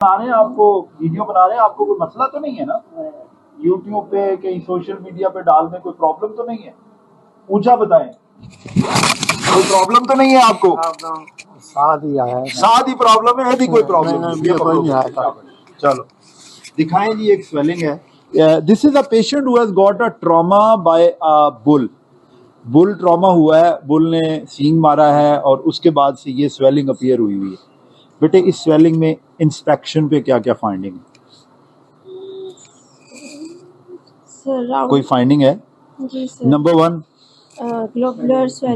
बना रहे हैं, आपको वीडियो बना रहे हैं, आपको कोई मसला तो नहीं है ना? यूट्यूब पे कहीं सोशल मीडिया पे डालने कोई प्रॉब्लम तो नहीं है? ऊंचा बताएं, कोई प्रॉब्लम तो नहीं है आपको? साथ ही आया है। साथ ही प्रॉब्लम है, यदि कोई प्रॉब्लम नहीं, नहीं, मुझे कोई नहीं आया। चलो दिखाएं जी। एक स्वेलिंग है। This is a patient who has got a trauma by a bull. Bull trauma हुआ है, बुल ने सींग मारा है और उसके बाद से ये स्वेलिंग अपीयर हुई हुई है। बेटे इस स्वेलिंग में इंस्पेक्शन पे क्या क्या फाइंडिंग है? कोई फाइंडिंग है? जी सर। नंबर 1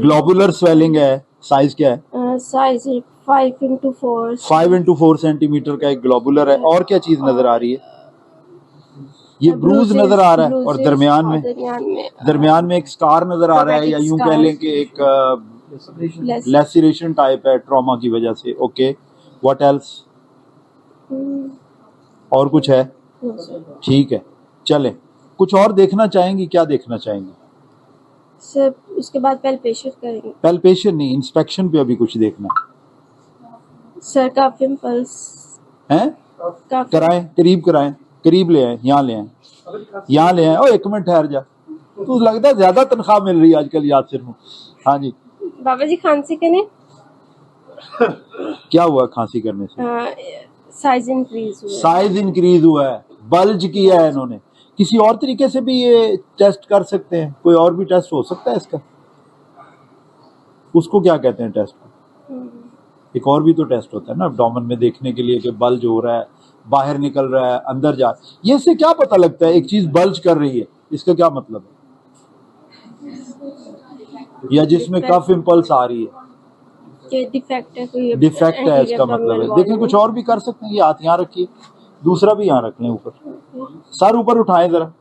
ग्लोबुलर स्वेलिंग है। साइज क्या है? साइज 5x4 5x4 सेंटीमीटर का एक ग्लोबुलर है। और क्या चीज नजर आ रही है? ये ब्रूज नजर आ रहा है और दरमियान में एक स्कार नजर आ रहा है, या यूं कह लें कि एक लैसिरेशन टाइप है ट्रॉमा की वजह से। Okay, what else? और कुछ है? ठीक है, चले कुछ और देखना चाहेंगी? क्या देखना चाहेंगी सर? उसके बाद पैल्पेशन करेंगे। पैल्पेशन नहीं, इंस्पेक्शन पे अभी कुछ देखना सर। कफ इम्पल्स है? कराएं, करीब कराएं, करीब ले आए, यहाँ ले आए, यहाँ ले आए। ओ एक मिनट ठहर जा, तू लगता है ज्यादा तनख्वाह मिल रही है आजकल यासिर को। हाँ जी बाबा जी, खांसी करने क्या हुआ? खांसी करने से साइज इंक्रीज हुआ है। साइज इंक्रीज हुआ है, बल्ज किया है इन्होंने। किसी और तरीके से भी ये टेस्ट कर सकते हैं? कोई और भी टेस्ट हो सकता है इसका? उसको क्या कहते हैं टेस्ट को? एक और भी तो टेस्ट होता है ना एब्डोमेन में, देखने के लिए कि बल्ज हो रहा है, बाहर निकल रहा है, अंदर जा। ये से क्या पता लगता है एक चीज बल्ज कर रही है? इसका क्या मतलब है? या जिसमें कफ इम्पल्स आ रही है, डिफेक्ट है, कोई डिफेक्ट है इसका मतलब है। देखिए कुछ और भी कर सकते हैं। ये हाथ यहाँ रखिए, दूसरा भी यहाँ रख लें ऊपर, सर ऊपर उठाएं जरा।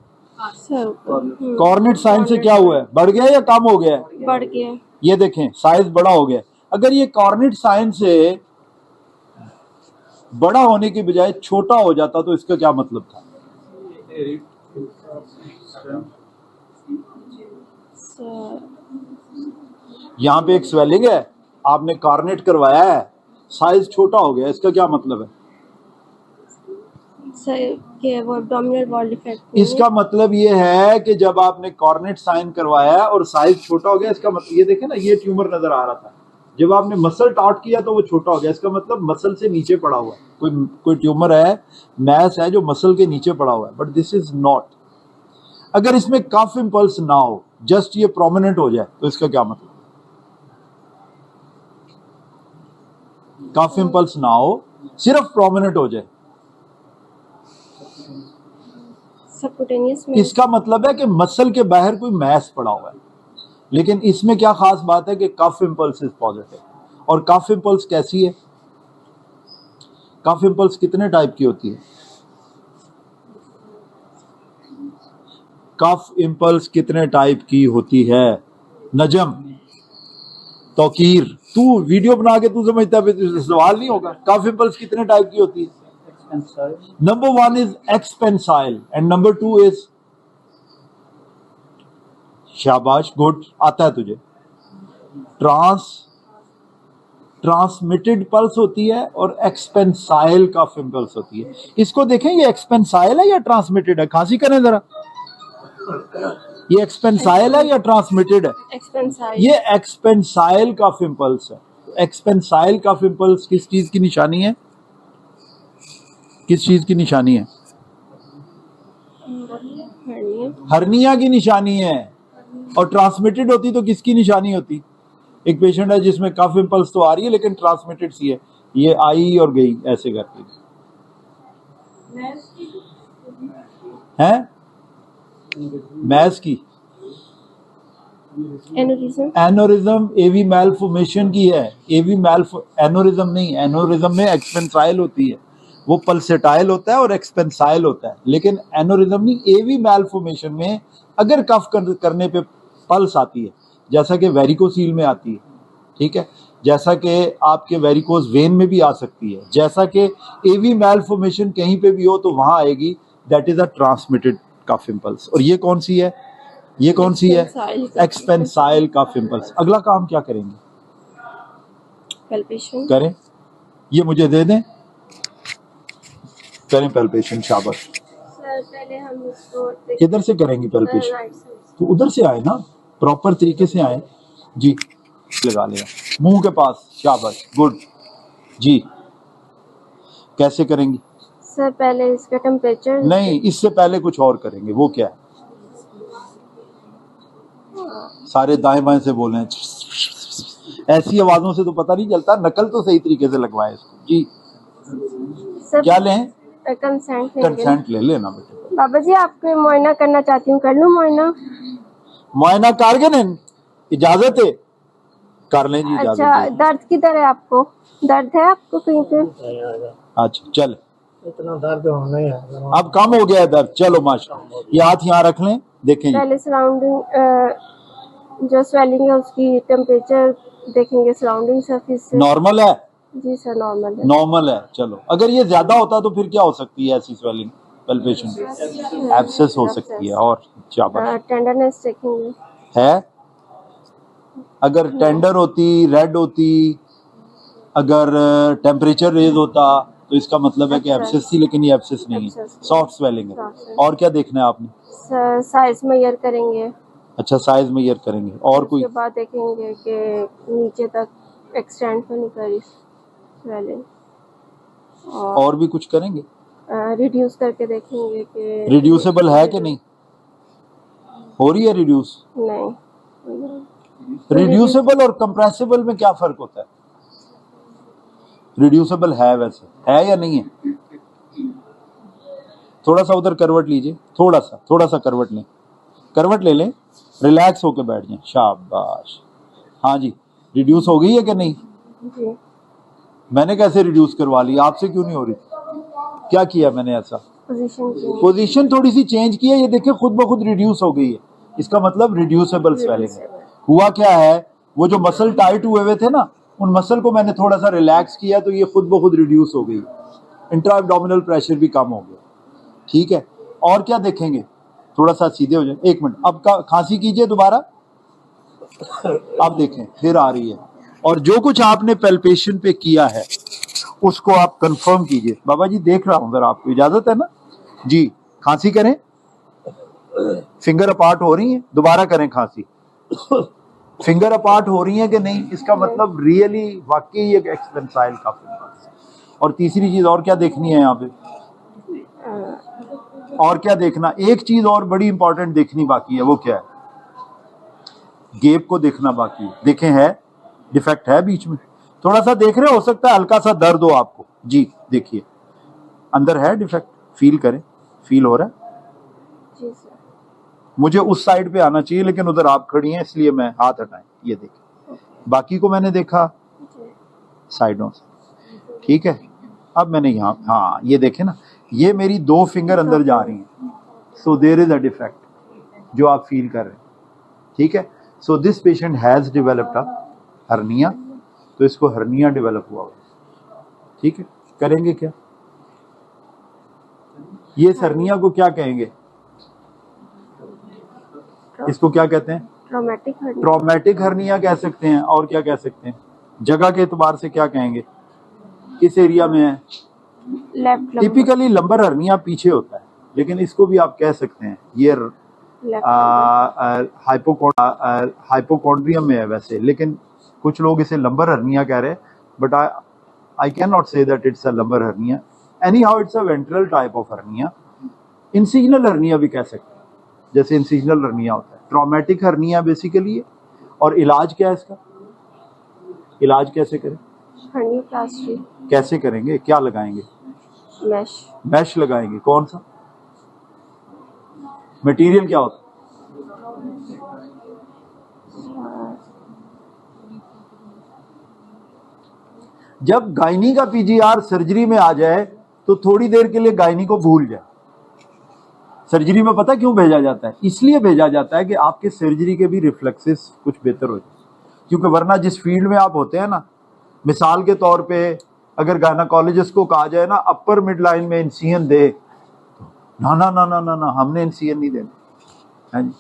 कॉर्नेट साइन से क्या हुआ है? बढ़ गया या कम हो गया? बढ़ गया। ये देखें साइज बड़ा हो गया। अगर ये कॉर्नेट साइन से बड़ा होने की बजाय छोटा हो जाता तो इसका क्या मतलब था? यहाँ पे एक स्वेलिंग है, आपने कॉर्नेट करवाया है, साइज छोटा हो गया, इसका क्या मतलब है? वो एब्डोमिनल वॉल डिफेक्ट। इसका मतलब ये है कि जब आपने कॉर्नेट साइन करवाया और साइज छोटा हो गया, इसका मतलब ये देखें ना, ये ट्यूमर नजर आ रहा था, जब आपने मसल टाट किया तो वो छोटा हो गया। इसका मतलब मसल से नीचे पड़ा हुआ है, कोई ट्यूमर है, मैस है जो मसल के नीचे पड़ा हुआ है। But this is not. अगर इसमें कफ इम्पल्स ना हो, जस्ट ये प्रोमिनेंट हो जाए, तो इसका क्या मतलब? कफ इम्पल्स ना हो, सिर्फ प्रोमिनेंट हो जाए, इसका मतलब है कि मसल के बाहर कोई मैस पड़ा हुआ है। लेकिन इसमें क्या खास बात है कि कफ इम्पल्स इज पॉजिटिव। और कफ इम्पल्स कैसी है? कफ इम्पल्स कितने टाइप की होती है? कफ इम्पल्स कितने टाइप की होती है? नजम, तौकीर, तू वीडियो बना के तू समझता है, सवाल नहीं होगा। कफ इम्पल्स कितने टाइप की होती है? Number 1 is expansile and number 2 is, शाबाश, गुड, आता है तुझे। ट्रांसमिटेड पल्स होती है और एक्सपेंसाइल कफ इम्पल्स होती है। इसको देखें, ये एक्सपेंसाइल है या ट्रांसमिटेड है? खांसी करें जरा। ये एक्सपेंसाइल है या ट्रांसमिटेड है? एक्सपेंसाइल। ये एक्सपेंसाइल कफ इम्पल्स है। एक्सपेंसाइल कफ इम्पल्स किस चीज की निशानी है? किस चीज की निशानी है? हर्निया की निशानी है। और ट्रांसमिटेड होती तो किसकी निशानी होती? एक पेशेंट है जिसमें कफ इम्पल्स तो आ रही है लेकिन ट्रांसमिटेड सी है, ये आई और गई ऐसे करके है। मैस की एनोरिज्म एवी मैलफॉर्मेशन की है। एवी एनोरिज्म नहीं, एनोरिज्म में एक्सपेंसाइल होती है, वो पल्सेटाइल होता है और एक्सपेंसाइल होता है। लेकिन एनोरिज्म नहीं, एवी मैलफॉर्मेशन में अगर कफ करने पे पल्स आती है, जैसा कि वेरिकोसील में आती है, ठीक है, जैसा कि आपके वेरिकोज वेन में भी आ सकती है, जैसा कि एवी मैलफॉर्मेशन कहीं पे भी हो तो वहां आएगी, that is a transmitted cough impulse. और ये कौन सी है? ये कौन सी है? Expansile cough impulse. अगला काम क्या करेंगे? पैल्पेशन करें, ये मुझे दे दें। करें पैल्पेशन, शाबाश। सर पहले हम इसको किधर से करेंगी पैल्पेशन? राइट साइड से। तो उधर से आए ना, प्रॉपर तरीके से आए जी। लगा लिया मुंह के पास, शाबाश, गुड जी। कैसे करेंगी? सर पहले इसका टेम्परेचर नहीं, इससे पहले कुछ और करेंगे। वो क्या है? सारे दाएं बाएं से बोले हैं, ऐसी आवाजों से तो पता नहीं चलता। नकल तो सही तरीके से लगवाए इसको जी। सर क्या लें? कंसेंट लेंगे। कंसेंट ले लेना बेटे। बाबा जी आपको मुआयना करना चाहती हूँ, कर लूँ मुआयना? मुआयना करगे ने, इजाजत है? कर लें जी, इजाजत अच्छा है। दर्द किधर है आपको? दर्द है आपको कहीं पे? अच्छा चल, इतना दर्द होना ही है। अब कम हो गया है दर्द। चलो माशा, ये हाथ यहाँ रख लें, देखें जी। पहले सराउंडिंग जो स्वेलिंग है उसकी टेम्परेचर देखेंगे, सराउंडिंग सरफेस से। नॉर्मल है? जी सर नॉर्मल है। नॉर्मल है। चलो, अगर ये ज्यादा होता तो फिर क्या हो सकती है ऐसी स्वेलिंग? पैल्पेशन, एब्सेस हो सकती है। और शाबाश। टेंडरनेस देखेंगे। है? अगर टेंडर होती, रेड होती, अगर टेम्परेचर रेज होता तो इसका मतलब है कि एब्सेस थी, लेकिन ये एब्सेस नहीं है, सॉफ्ट स्वेलिंग है। और क्या देखना है आपने? साइज मेजर करेंगे। अच्छा, साइज मेजर करेंगे। और कोई? उसके बाद देखेंगे कि नीचे तक एक्सटेंड तो नहीं करी स्वेलिंग। और भी कुछ करेंगे? रिड्यूस करके देखेंगे कि रिड्यूसेबल है कि नहीं? हो रही है रिड्यूस? नहीं। रिड्यूसेबल और कंप्रेसिबल में क्या फर्क होता है? रिड्यूसेबल है वैसे, है या नहीं है? थोड़ा सा उधर करवट लीजिए, थोड़ा सा करवट लें, करवट ले लें, रिलैक्स होके बैठ जाएं, शाबाश। हाँ जी, रिड्यूस हो गई है कि नहीं? जी मैंने कैसे रिड्यूस करवा ली? आपसे क्यों नहीं हो रही? क्या किया मैंने ऐसा? पोजीशन थोड़ी सी चेंज की है, ये देखिए खुद ब खुद रिड्यूस हो गई है। इसका मतलब रिड्यूसेबल स्वेलिंग है। हुआ क्या है, वो जो मसल टाइट हुए थे ना, उन मसल को मैंने थोड़ा सा रिलैक्स किया तो ये खुद ब खुद रिड्यूस हो गई। इंट्रा एब्डोमिनल प्रेशर भी कम हो गया। ठीक है, और क्या देखेंगे? थोड़ा सा सीधे हो जाए, एक मिनट। अब का खांसी कीजिए दोबारा, अब देखें फिर आ रही है। और जो कुछ आपने पैल्पेशन पे किया है उसको आप कंफर्म कीजिए। बाबा जी देख रहा हूं जरा, आपको इजाजत है ना जी? खांसी करें, फिंगर अपार्ट हो रही है, दोबारा करें खांसी। फिंगर अपार्ट हो रही है कि नहीं, इसका मतलब रियली वाकई एक एक्सपेंसाइल का फिंगर। और तीसरी चीज और क्या देखनी है यहाँ पे? और क्या देखना? एक चीज और बड़ी इंपॉर्टेंट देखनी बाकी है, वो क्या है? गेप को देखना बाकी है। देखें, है डिफेक्ट है बीच में? थोड़ा सा देख रहे हो सकता है हल्का सा दर्द हो आपको जी। देखिए अंदर है डिफेक्ट, फील करें, फील हो रहा है? जी सर। मुझे उस साइड पे आना चाहिए लेकिन उधर आप खड़ी हैं इसलिए मैं हाथ हटाएं। ये देखिए, बाकी को मैंने देखा साइडों से। ठीक है, अब मैंने यहाँ, हाँ ये देखें ना, ये मेरी 2 फिंगर अंदर जा रही हैं। So there is a defect जो आप फील कर रहे हैं। ठीक है, so this patient has developed a hernia, तो इसको हर्निया डेवलप हुआ। ठीक है, करेंगे क्या? ये हर्निया को क्या कहेंगे? इसको क्या कहते हैं? ट्रॉमेटिक हर्निया कह सकते हैं। और क्या कह सकते हैं? जगह के एतबार से क्या कहेंगे? किस एरिया में है? टिपिकली लंबर हर्निया पीछे होता है, लेकिन इसको भी आप कह सकते हैं ये हाइपोकॉन्ड्रियम में है वैसे, लेकिन कुछ लोग इसे लंबर हर्निया कह रहे हैं, but I can not say that it's a lumbar hernia. Any how it's a ventral type of hernia. Incisional hernia भी कह सकते हैं, जैसे इंसिजनल हर्निया होता है। ट्रॉमेटिक हर्निया बेसिकली है। और इलाज क्या है इसका? इलाज कैसे करें? हर्नियोप्लास्टी। कैसे करेंगे? क्या लगाएंगे? मैश लगाएंगे। कौन सा मटेरियल क्या होता है? जब गायनी का पीजीआर सर्जरी में आ जाए तो थोड़ी देर के लिए गायनी को भूल जाए। सर्जरी में पता क्यों भेजा जाता है? इसलिए भेजा जाता है कि आपके सर्जरी के भी रिफ्लेक्सेस कुछ बेहतर हो जाए, क्योंकि वरना जिस फील्ड में आप होते हैं ना, मिसाल के तौर पे अगर गायनाकोलॉजिस्ट को कहा जाए ना अपर मिड लाइन में इंसिजन दे, ना ना ना ना ना ना हमने इंसिजन नहीं देना है जी।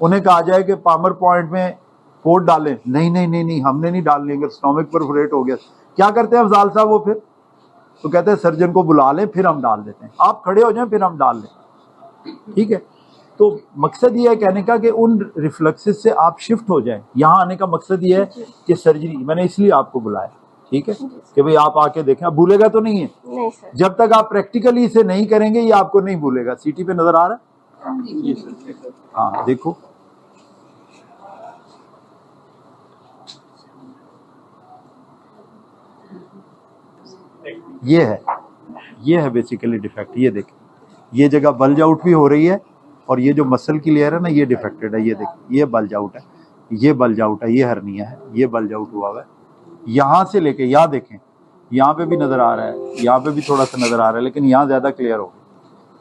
उन्हें कहा जाए कि पामर पॉइंट में पोर्ट डालें, नहीं नहीं नहीं नहीं हमने नहीं डालनी। अगर स्टोमक परफोरेट हो गया क्या करते हैं अफजाल साहब? वो फिर तो कहते हैं सर्जन को बुला लें फिर हम डाल देते हैं, आप खड़े हो जाएं फिर हम डाल लें, ठीक है। तो मकसद ये है कहने का कि उन रिफ्लेक्सेस से आप शिफ्ट हो जाएं। यहाँ आने का मकसद ये है कि सर्जरी, मैंने इसलिए आपको बुलाया, ठीक है, कि भाई आप आके देखें। आप भूलेगा तो नहीं है? नहीं सर। जब तक आप प्रैक्टिकली इसे नहीं करेंगे ये आपको नहीं भूलेगा। सीटी पे नजर आ रहा है? हाँ देखो, ये है बेसिकली डिफेक्ट। ये देखें, ये जगह बल्ज आउट भी हो रही है और ये जो मसल की लेयर है ना ये डिफेक्टेड है। ये देखिए, ये बल्ज आउट है, ये बल्ज आउट है, ये हर्निया है, ये बल्ज आउट हुआ हुआ है। यहाँ से लेके यहाँ देखें, यहाँ पे भी नजर आ रहा है, यहाँ पे भी थोड़ा सा नजर आ रहा है, लेकिन यहाँ ज्यादा क्लियर हो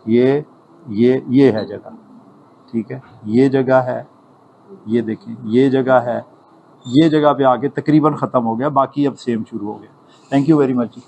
गया। ये है जगह, ठीक है, ये जगह है, ये देखें, ये जगह है, ये जगह पे आके तकरीबन खत्म हो गया, बाकी अब सेम शुरू हो गया। Thank you very much.